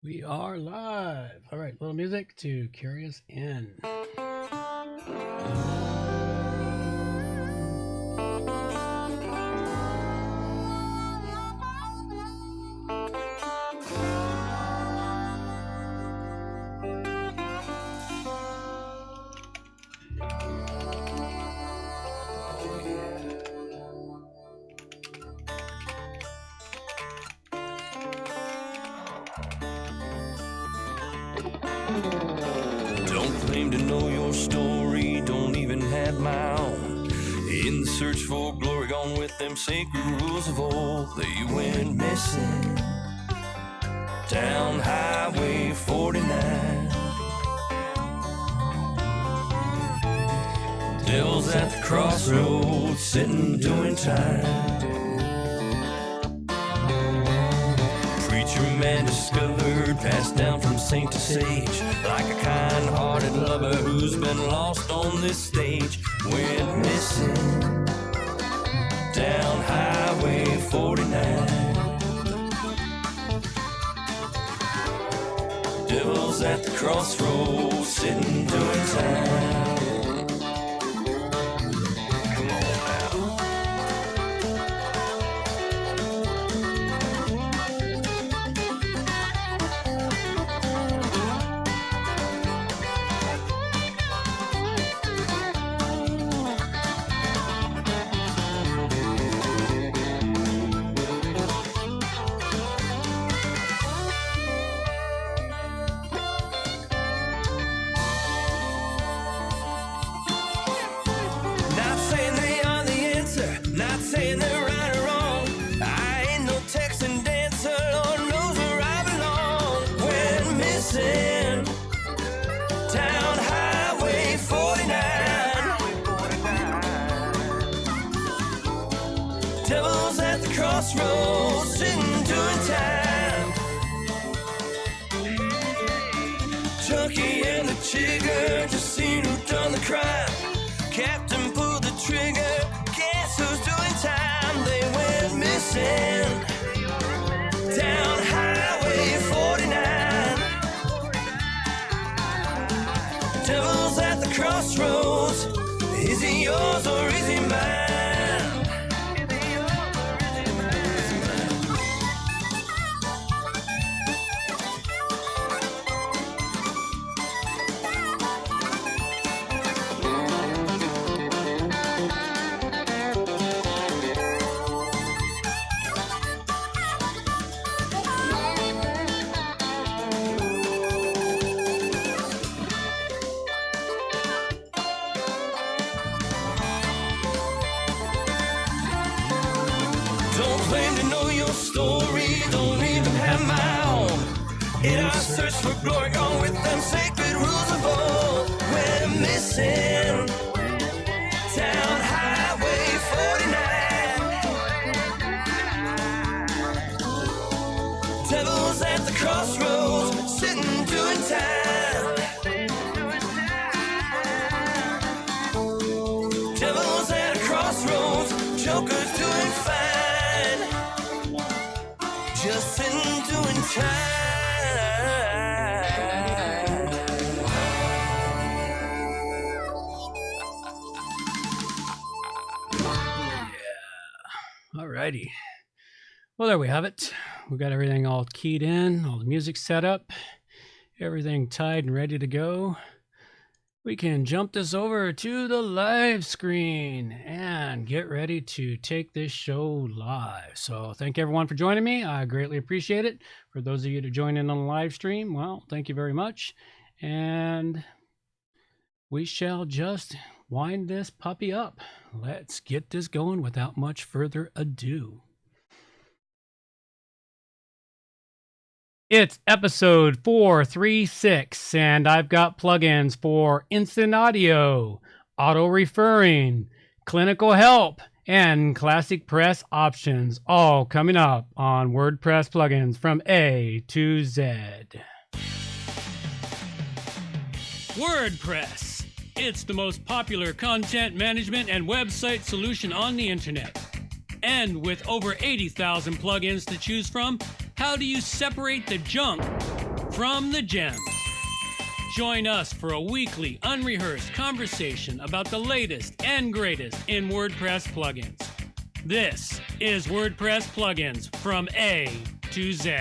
We are live. All right, little music to carry us in. Don't claim to know your story, don't even have my own. In the search for glory, gone with them sacred rules of old. They went missing down Highway 49. Devil's at the crossroads, sitting doing time. Preacher man discovered, passed down from saint to sage, like a kind-hearted lover who's been lost on this stage. Went missing down Highway 49. Devil's at the crossroads, sitting doing time. Not saying they're right or wrong. I ain't no Texan dancer, Lord knows where I belong. Went missing down Highway 49. Devil's at the crossroads, sitting doing time. Junkie and the chigger just seen who done the crime. Captain pulled the trigger. Who's doing time? They went missing down Highway 49. Devil's at the crossroads. Is he yours or is he mine? Don't claim to know your story, don't even have my own. In our search for glory, gone with them sacred rules of old. We're missing down Highway 49. Devil's at the crossroads, sitting doing time. Devil's at a crossroads, Joker's doing fine. Just sitting doing time. Yeah. Alrighty. Well, there we have it. We got everything all keyed in, all the music set up, everything tied and ready to go. We can jump this over to the live screen and get ready to take this show live. So thank everyone for joining me. I greatly appreciate it. For those of you to join in on the live stream, well, thank you very much. And we shall just wind this puppy up. Let's get this going without much further ado. It's episode 436, and I've got plugins for instant audio, auto referring, clinical help, and ClassicPress options, all coming up on WordPress plugins from A to Z. WordPress. It's the most popular content management and website solution on the internet. And with over 80,000 plugins to choose from, how do you separate the junk from the gems. Join us for a weekly, unrehearsed conversation about the latest and greatest in WordPress plugins. This is WordPress Plugins from A to Z.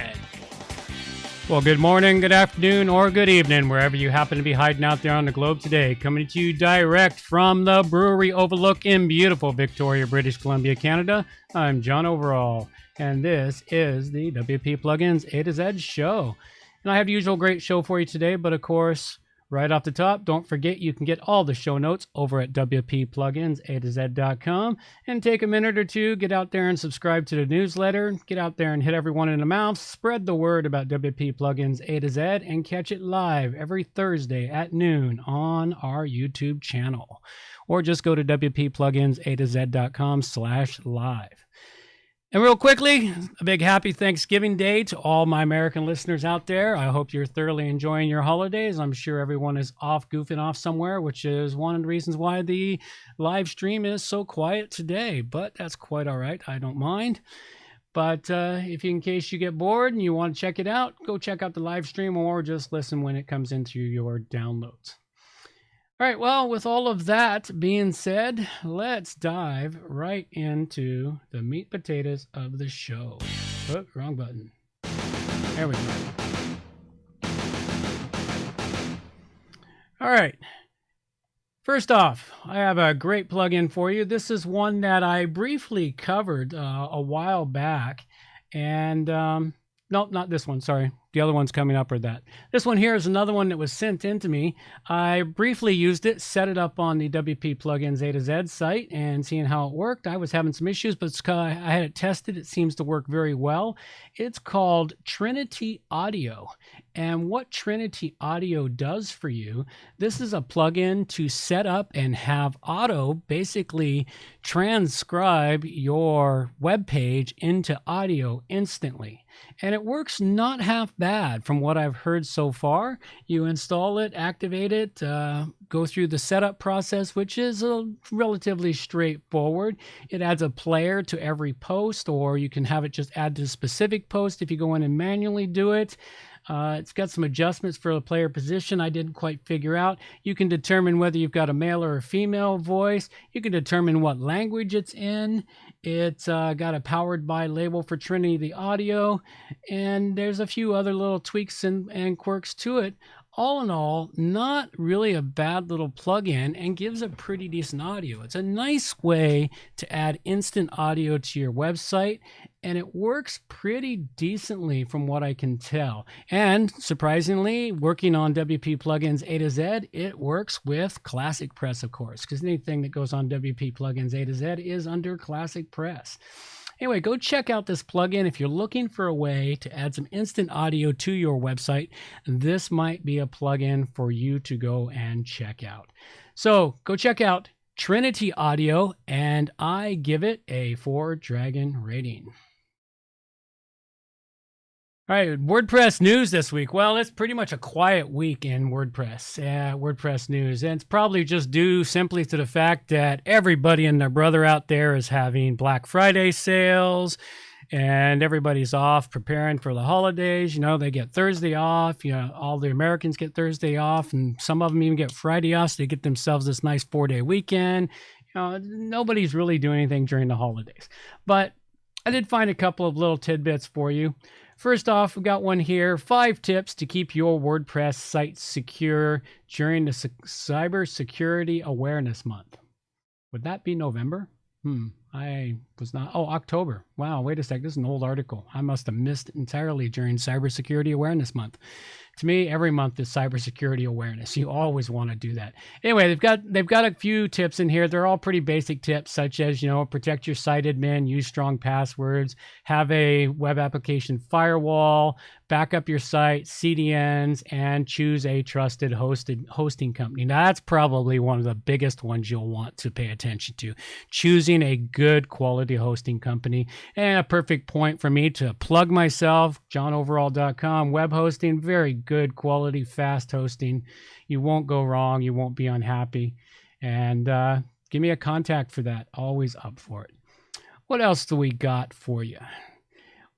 Well, good morning, good afternoon, or good evening, wherever you happen to be hiding out there on the globe today. Coming to you direct from the brewery overlook in beautiful Victoria, British Columbia, Canada. I'm John Overall, and this is the WP Plugins A to Z show. And I have the usual great show for you today, but of course, right off the top, don't forget you can get all the show notes over at WPPluginsA2Z.com, and take a minute or two, get out there and subscribe to the newsletter, get out there and hit everyone in the mouth, spread the word about WP Plugins A to Z, and catch it live every Thursday at noon on our YouTube channel. Or just go to WPPluginsA2Z.com/live. And real quickly, a big happy Thanksgiving Day to all my American listeners out there. I hope you're thoroughly enjoying your holidays. I'm sure everyone is off goofing off somewhere, which is one of the reasons why the live stream is so quiet today. But that's quite all right. I don't mind. But if in case you get bored and you want to check it out, go check out the live stream or just listen when it comes into your downloads. All right, well, with all of that being said, let's dive right into the meat potatoes of the show. Oh, wrong button. There we go. All right. First off, I have a great plugin for you. This is one that I briefly covered a while back. And, no, not this one, sorry. The other one's coming up or that. This one here is another one that was sent in to me. I briefly used it, set it up on the WP Plugins A to Z site and seeing how it worked. I was having some issues, but I had it tested. It seems to work very well. It's called Trinity Audio. And what Trinity Audio does for you, this is a plugin to set up and have auto basically transcribe your web page into audio instantly. And it works not half bad from what I've heard so far. You install it, activate it, go through the setup process, which is relatively straightforward. It adds a player to every post, or you can have it just add to a specific post if you go in and manually do it. It's got some adjustments for the player position I didn't quite figure out. You can determine whether you've got a male or a female voice. You can determine what language it's in. It's got a powered by label for Trinity the audio, and there's a few other little tweaks and quirks to it. All in all, not really a bad little plugin and gives a pretty decent audio. It's a nice way to add instant audio to your website, and it works pretty decently from what I can tell. And surprisingly, working on WP Plugins A to Z, it works with ClassicPress, of course, because anything that goes on WP Plugins A to Z is under ClassicPress. Anyway, go check out this plugin. If you're looking for a way to add some instant audio to your website, this might be a plugin for you to go and check out. So go check out Trinity Audio, and I give it a 4-dragon rating. All right, WordPress news this week. Well, it's pretty much a quiet week in WordPress news. And it's probably just due simply to the fact that everybody and their brother out there is having Black Friday sales, and everybody's off preparing for the holidays. You know, they get Thursday off. You know, all the Americans get Thursday off, and some of them even get Friday off, so they get themselves this nice 4-day weekend. You know, nobody's really doing anything during the holidays. But I did find a couple of little tidbits for you. First off, we've got one here, 5 tips to keep your WordPress site secure during the Cybersecurity Awareness Month. Would that be November? I was not. Oh, October. Wow, wait a sec. This is an old article. I must have missed it entirely during Cybersecurity Awareness Month. To me, every month is cybersecurity awareness. You always want to do that. Anyway, they've got a few tips in here. They're all pretty basic tips, such as, you know, protect your site admin, use strong passwords, have a web application firewall, back up your site, CDNs, and choose a trusted hosting company. Now, that's probably one of the biggest ones you'll want to pay attention to. Choosing a good quality hosting company. And a perfect point for me to plug myself, johnoverall.com, web hosting, very good quality, fast hosting. You won't go wrong. You won't be unhappy. And give me a contact for that. Always up for it. What else do we got for you?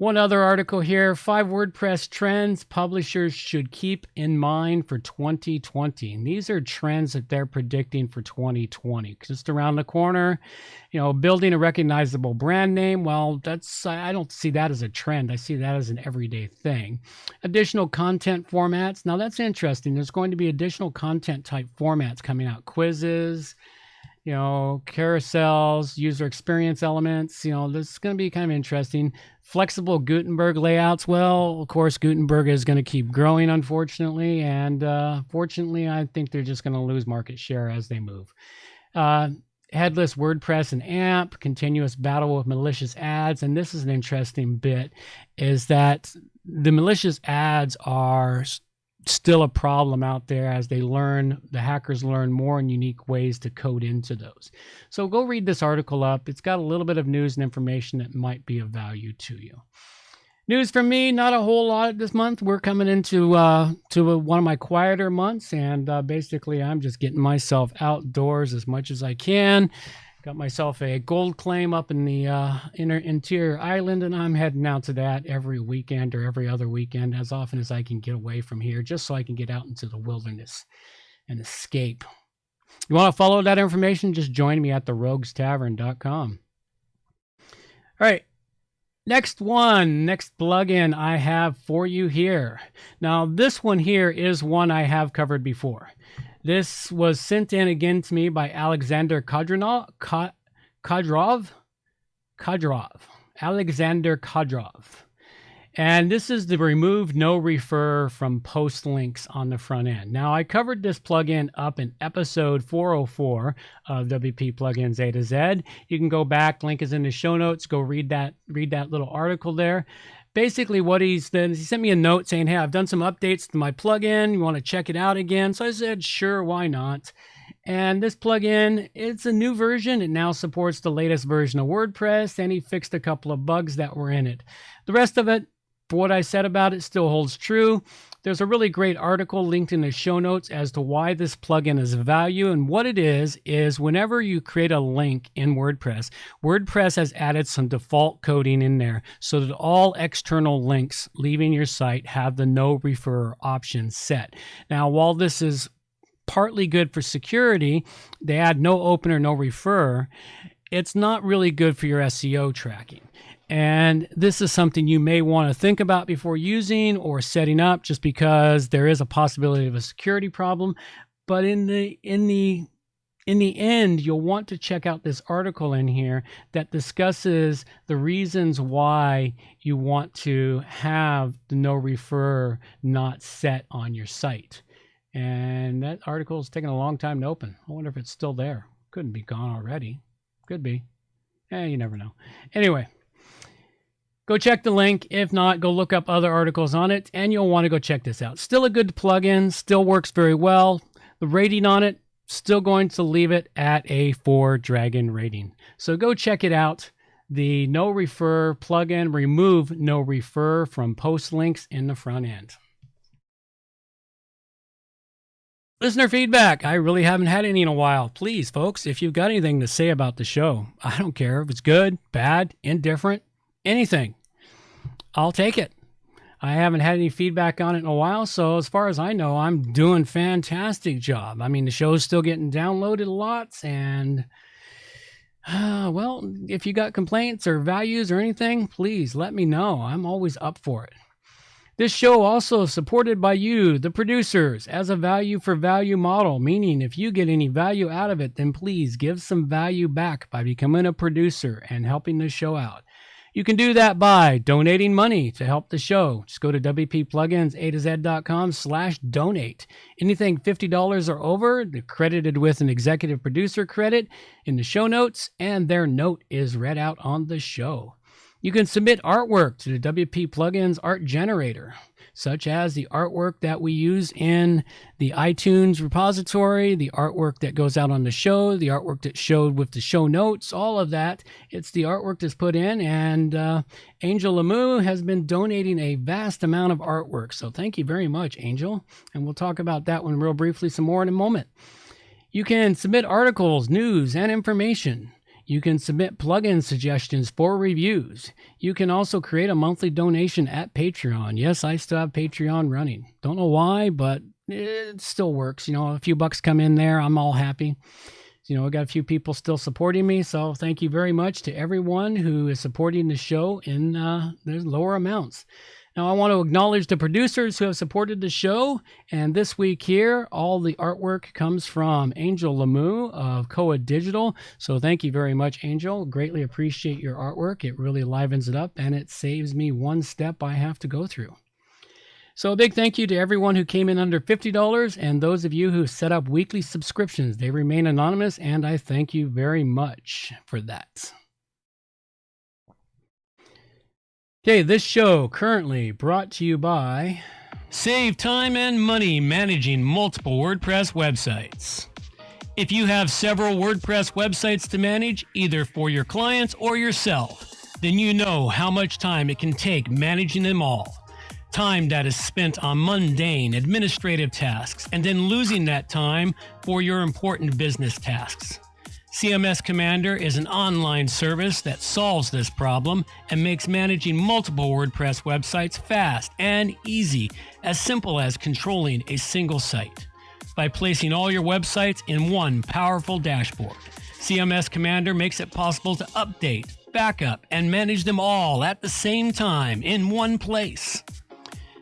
One other article here, 5 WordPress trends publishers should keep in mind for 2020. And these are trends that they're predicting for 2020. Just around the corner, building a recognizable brand name. Well, I don't see that as a trend. I see that as an everyday thing. Additional content formats. Now that's interesting. There's going to be additional content type formats coming out. Quizzes, carousels, user experience elements. This is going to be kind of interesting. Flexible Gutenberg layouts. Well, of course, Gutenberg is going to keep growing, unfortunately. And fortunately, I think they're just going to lose market share as they move. Headless WordPress and AMP, continuous battle with malicious ads. And this is an interesting bit, is that the malicious ads are still a problem out there as the hackers learn more and unique ways to code into those. So go read this article up. It's got a little bit of news and information that might be of value to you. News from me, not a whole lot this month. We're coming into one of my quieter months, and basically I'm just getting myself outdoors as much as I can. Got myself a gold claim up in the interior island, and I'm heading out to that every weekend or every other weekend, as often as I can get away from here, just so I can get out into the wilderness and escape. You want to follow that information? Just join me at theroguestavern.com. All right. Next plugin I have for you here. Now, this one here is one I have covered before. This was sent in again to me by Alexander Kadyrov. Alexander Kadyrov. And this is the remove no refer from post links on the front end. Now, I covered this plugin up in episode 404 of WP Plugins A to Z. You can go back, link is in the show notes, go read that little article there. Basically what he sent me a note saying, hey, I've done some updates to my plugin. You want to check it out again? So I said, sure, why not? And this plugin, it's a new version. It now supports the latest version of WordPress, and he fixed a couple of bugs that were in it. The rest of it, for what I said about it, still holds true. There's a really great article linked in the show notes as to why this plugin is of value. And what it is whenever you create a link in WordPress, WordPress has added some default coding in there so that all external links leaving your site have the no refer option set. Now, while this is partly good for security, they add no opener, no refer. It's not really good for your SEO tracking. And this is something you may want to think about before using or setting up, just because there is a possibility of a security problem. But in the end, you'll want to check out this article in here that discusses the reasons why you want to have the no refer not set on your site. And that article is taking a long time to open. I wonder if it's still there. Couldn't be gone already. Could be. You never know. Anyway. Go check the link. If not, go look up other articles on it, and you'll want to go check this out. Still a good plugin, still works very well. The rating on it, still going to leave it at a 4 dragon rating. So go check it out. The no refer plugin, remove no refer from post links in the front end. Listener feedback. I really haven't had any in a while. Please, folks, if you've got anything to say about the show, I don't care if it's good, bad, indifferent, anything, I'll take it. I haven't had any feedback on it in a while, so as far as I know, I'm doing fantastic job. I mean, the show's still getting downloaded lots, and well, if you got complaints or values or anything, please let me know. I'm always up for it. This show also supported by you, the producers, as a value for value model, meaning if you get any value out of it, then please give some value back by becoming a producer and helping the show out. You can do that by donating money to help the show. Just go to wppluginsa2z.com/donate. Anything $50 or over, they're credited with an executive producer credit in the show notes, and their note is read out on the show. You can submit artwork to the WP Plugins art generator, such as the artwork that we use in the iTunes repository, the artwork that goes out on the show, the artwork that showed with the show notes, all of that. It's the artwork that's put in, and Angel Lamu has been donating a vast amount of artwork. So thank you very much, Angel. And we'll talk about that one real briefly some more in a moment. You can submit articles, news, and information. You can submit plugin suggestions for reviews. You can also create a monthly donation at Patreon. Yes, I still have Patreon running. Don't know why, but it still works. A few bucks come in there. I'm all happy. I got a few people still supporting me. So thank you very much to everyone who is supporting the show in the lower amounts. Now, I want to acknowledge the producers who have supported the show. And this week here, all the artwork comes from Angel Lemieux of Koa Digital. So thank you very much, Angel. Greatly appreciate your artwork. It really livens it up, and it saves me one step I have to go through. So a big thank you to everyone who came in under $50 and those of you who set up weekly subscriptions. They remain anonymous, and I thank you very much for that. Okay, this show currently brought to you by Save Time and Money Managing Multiple WordPress Websites. If you have several WordPress websites to manage, either for your clients or yourself, then you know how much time it can take managing them all. Time that is spent on mundane administrative tasks and then losing that time for your important business tasks. CMS Commander is an online service that solves this problem and makes managing multiple WordPress websites fast and easy, as simple as controlling a single site. By placing all your websites in one powerful dashboard, CMS Commander makes it possible to update, backup, and manage them all at the same time in one place.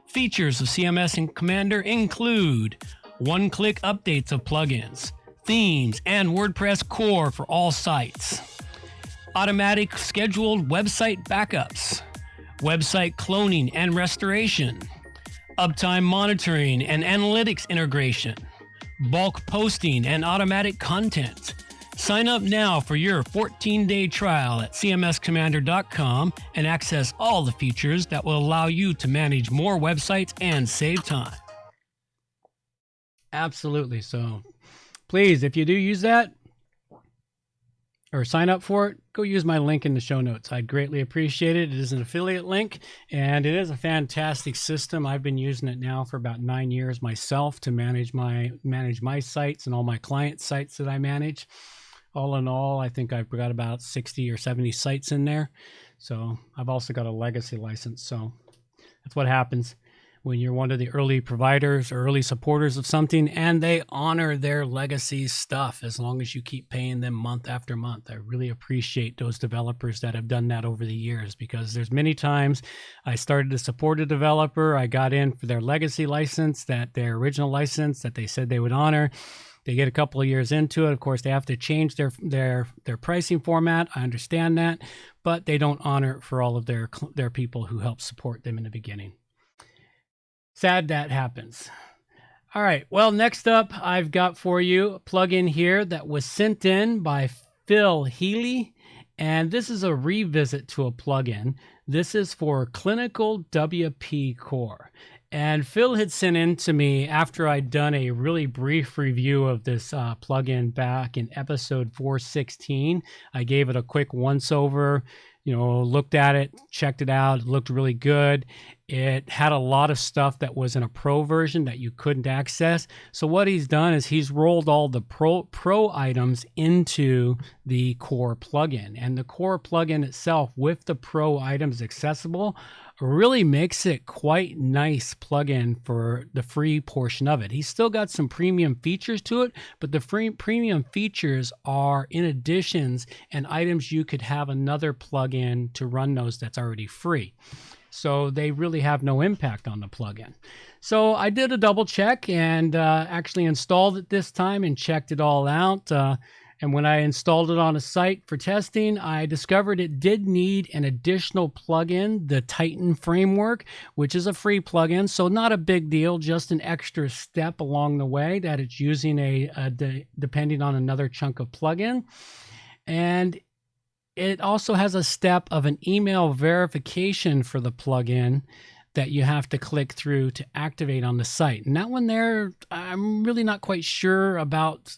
Features of CMS and Commander include one-click updates of plugins, themes, and WordPress core for all sites, automatic scheduled website backups, website cloning and restoration, uptime monitoring and analytics integration, bulk posting and automatic content. Sign up now for your 14-day trial at cmscommander.com and access all the features that will allow you to manage more websites and save time. Absolutely. So please, if you do use that or sign up for it, go use my link in the show notes. I'd greatly appreciate it. It is an affiliate link, and it is a fantastic system. I've been using it now for about 9 years myself to manage my sites and all my client sites that I manage. All in all, I think I've got about 60 or 70 sites in there. So I've also got a legacy license. So that's what happens when you're one of the early providers or early supporters of something, and they honor their legacy stuff as long as you keep paying them month after month. I really appreciate those developers that have done that over the years, because there's many times I started to support a developer. I got in for their legacy license, their original license that they said they would honor. They get a couple of years into it. Of course, they have to change their pricing format. I understand that, but they don't honor it for all of their people who helped support them in the beginning. Sad that happens. All right. Well, next up, I've got for you a plugin here that was sent in by Phil Healy, and this is a revisit to a plugin. This is for ClinicalWP Core. And Phil had sent in to me after I'd done a really brief review of this plugin back in episode 416. I gave it a quick once-over, looked at it, checked it out. It looked really good. It had a lot of stuff that was in a pro version that you couldn't access. So what he's done is he's rolled all the pro items into the core plugin. And the core plugin itself, with the pro items accessible, really makes it quite nice plugin for the free portion of it. He's still got some premium features to it, but the free premium features are in additions and items you could have another plugin to run those that's already free. So they really have no impact on the plugin. So I did a double check and actually installed it this time and checked it all out. And when I installed it on a site for testing, I discovered it did need an additional plugin, the Titan framework, which is a free plugin. So not a big deal, just an extra step along the way that it's using depending on another chunk of plugin. And it also has a step of an email verification for the plugin that you have to click through to activate on the site. And that one there, I'm really not quite sure about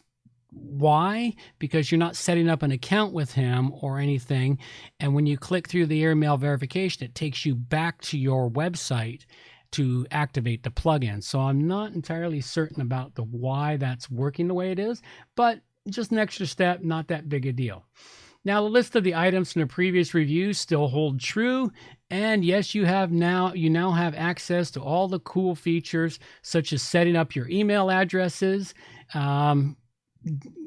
why, because you're not setting up an account with him or anything. And when you click through the email verification, it takes you back to your website to activate the plugin. So I'm not entirely certain about the why that's working the way it is, but just an extra step, not that big a deal. Now, the list of the items from the previous review still hold true, and yes, you now have access to all the cool features such as setting up your email addresses,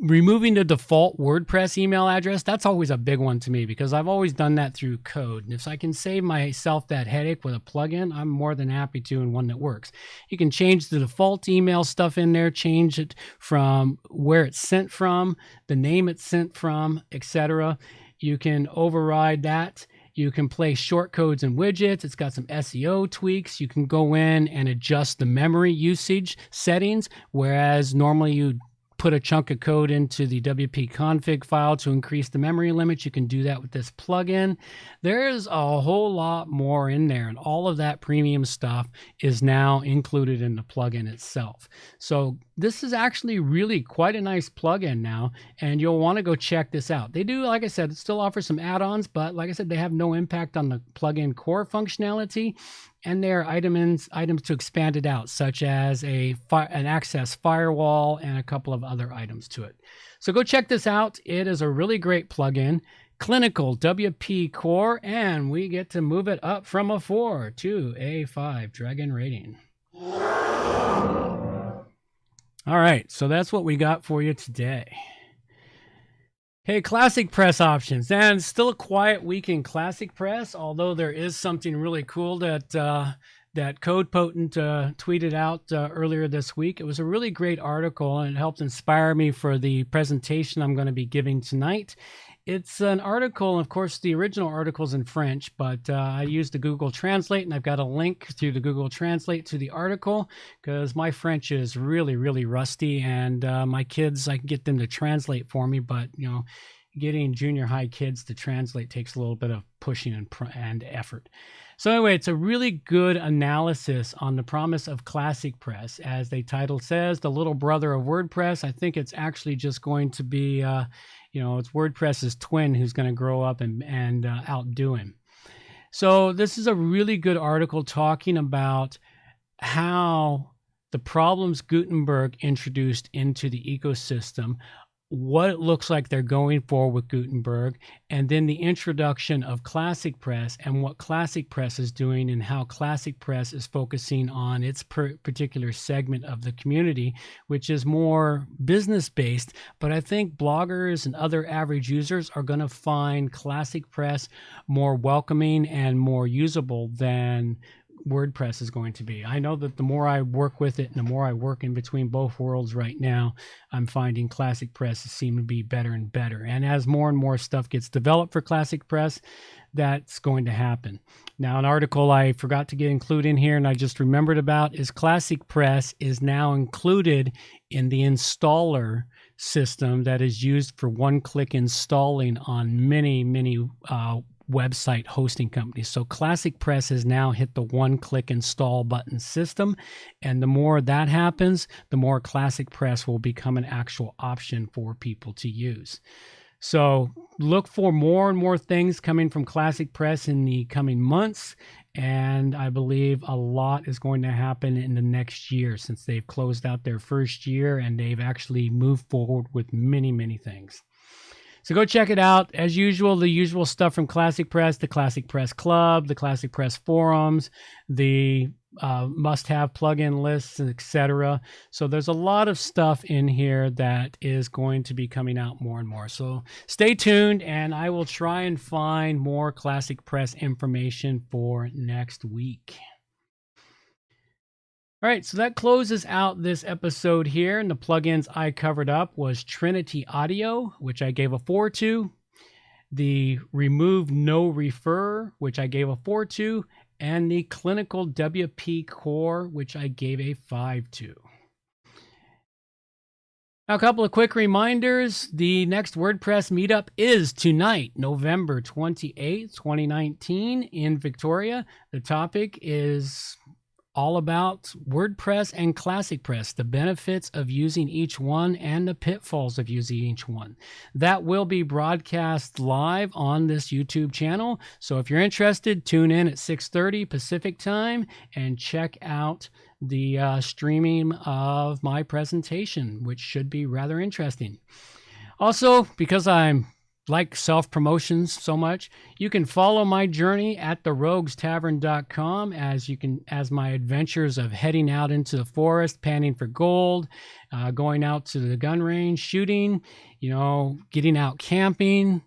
removing the default WordPress email address. That's always a big one to me because I've always done that through code. And if I can save myself that headache with a plugin, I'm more than happy to, and one that works. You can change the default email stuff in there, change it from where it's sent from, the name it's sent from, etc. You can override that. You can place shortcodes and widgets. It's got some SEO tweaks. You can go in and adjust the memory usage settings, whereas normally you put a chunk of code into the WP config file to increase the memory limits. You can do that with this plugin. There's a whole lot more in there, and all of that premium stuff is now included in the plugin itself. So this is actually really quite a nice plugin now, and you'll want to go check this out. They do, like I said, still offer some add-ons, but like I said, they have no impact on the plugin core functionality. And there are items to expand it out, such as an access firewall and a couple of other items to it. So go check this out. It is a really great plugin, ClinicalWP Core, and we get to move it up from a 4 to a 5 Dragon rating. All right, so that's what we got for you today. Hey, ClassicPress options, and still a quiet week in ClassicPress, although there is something really cool that that CodePotent tweeted out earlier this week. It was a really great article, and it helped inspire me for the presentation I'm going to be giving tonight. It's an article, of course, the original article's in French, but I used the Google Translate, and I've got a link through the Google Translate to the article because my French is really, really rusty, and my kids, I can get them to translate for me, but, you know, getting junior high kids to translate takes a little bit of pushing and effort. So anyway, it's a really good analysis on the promise of ClassicPress. As the title says, the little brother of WordPress. I think it's actually just going to be, you know, it's WordPress's twin who's going to grow up and outdo him. So this is a really good article talking about how the problems Gutenberg introduced into the ecosystem, what it looks like they're going for with Gutenberg, and then the introduction of ClassicPress and what ClassicPress is doing and how ClassicPress is focusing on its particular segment of the community, which is more business-based. But I think bloggers and other average users are going to find ClassicPress more welcoming and more usable than WordPress is going to be. I know that the more I work with it and the more I work in between both worlds right now, I'm finding ClassicPress seem to be better and better. And as more and more stuff gets developed for ClassicPress, that's going to happen. Now, an article I forgot to include in here and I just remembered about is ClassicPress is now included in the installer system that is used for one-click installing on many website hosting companies. So ClassicPress has now hit the one-click install button system, and the more that happens, the more ClassicPress will become an actual option for people to use. So look for more and more things coming from ClassicPress in the coming months, and I believe a lot is going to happen in the next year since they've closed out their first year and they've actually moved forward with many things. So go check it out. As usual, the usual stuff from ClassicPress, the ClassicPress Club, the ClassicPress forums, the must-have plugin lists, etc. So there's a lot of stuff in here that is going to be coming out more and more. So stay tuned, and I will try and find more ClassicPress information for next week. All right, so that closes out this episode here, and the plugins I covered up was Trinity Audio, which I gave a 4 to, the Remove noreferrer, which I gave a 4 to, and the ClinicalWP Core, which I gave a 5 to. Now, a couple of quick reminders. The next WordPress meetup is tonight, November 28th, 2019 in Victoria. The topic is all about WordPress and ClassicPress, the benefits of using each one and the pitfalls of using each one. That will be broadcast live on this YouTube channel. So if you're interested, tune in at 6:30 Pacific time and check out the streaming of my presentation, which should be rather interesting. Also, because I'm like self-promotions so much, you can follow my journey at theroguestavern.com as my adventures of heading out into the forest, panning for gold, going out to the gun range, shooting, getting out camping,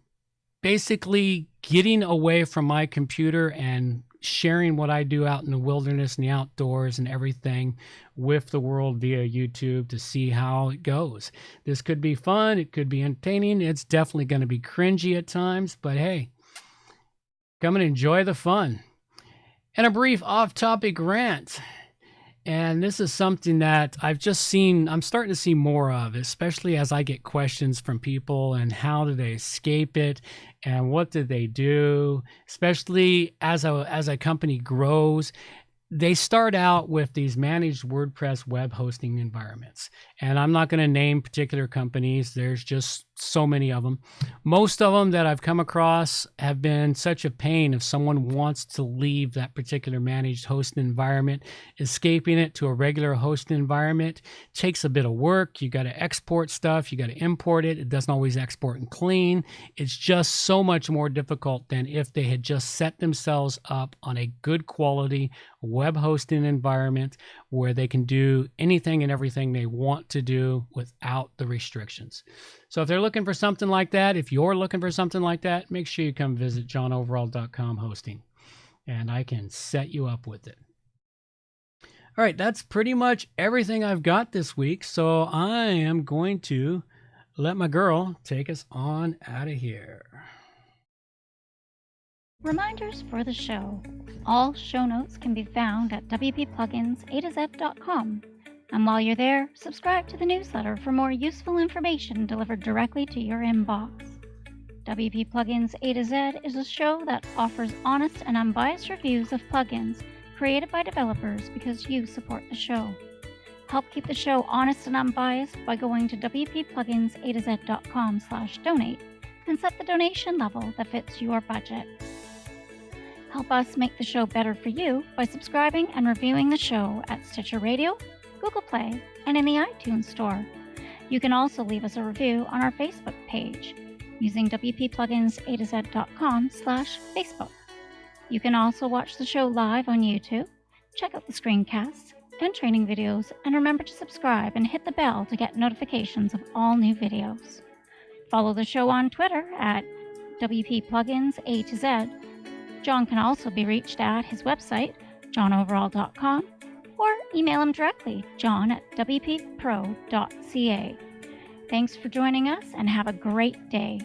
basically getting away from my computer and sharing what I do out in the wilderness and the outdoors and everything with the world via YouTube to see how it goes. This could be fun. It could be entertaining. It's definitely going to be cringy at times, but hey, come and enjoy the fun. And a brief off-topic rant. And this is something that I'm starting to see more of, especially as I get questions from people and how do they escape it and what do they do, especially as a company grows. They start out with these managed WordPress web hosting environments. And I'm not going to name particular companies. There's just so many of them. Most of them that I've come across have been such a pain if someone wants to leave that particular managed hosting environment. Escaping it to a regular hosting environment takes a bit of work. You got to export stuff. You got to import it. It doesn't always export and clean. It's just so much more difficult than if they had just set themselves up on a good quality web hosting environment where they can do anything and everything they want to do without the restrictions. So if they're looking for something like that, if you're looking for something like that, make sure you come visit johnoverall.com hosting and I can set you up with it. All right, that's pretty much everything I've got this week. So I am going to let my girl take us on out of here. Reminders for the show. All show notes can be found at wppluginsa2z.com. And while you're there, subscribe to the newsletter for more useful information delivered directly to your inbox. WP Plugins A to Z is a show that offers honest and unbiased reviews of plugins created by developers because you support the show. Help keep the show honest and unbiased by going to wppluginsa2z.com/donate and set the donation level that fits your budget. Help us make the show better for you by subscribing and reviewing the show at Stitcher Radio, Google Play, and in the iTunes Store. You can also leave us a review on our Facebook page using wppluginsa2z.com/Facebook. You can also watch the show live on YouTube, check out the screencasts and training videos, and remember to subscribe and hit the bell to get notifications of all new videos. Follow the show on Twitter at WPPluginsA2Z. John can also be reached at his website, johnoverall.com, or email him directly, john@wppro.ca. Thanks for joining us and have a great day.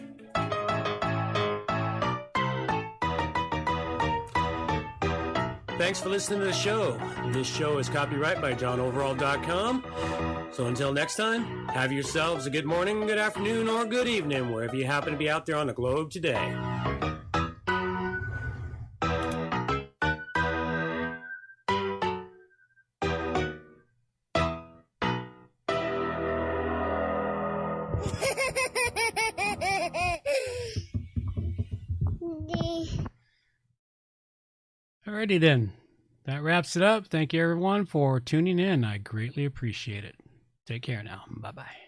Thanks for listening to the show. This show is copyright by johnoverall.com. So until next time, have yourselves a good morning, good afternoon, or good evening, wherever you happen to be out there on the globe today. Alrighty then. That wraps it up. Thank you everyone for tuning in. I greatly appreciate it. Take care now. Bye-bye.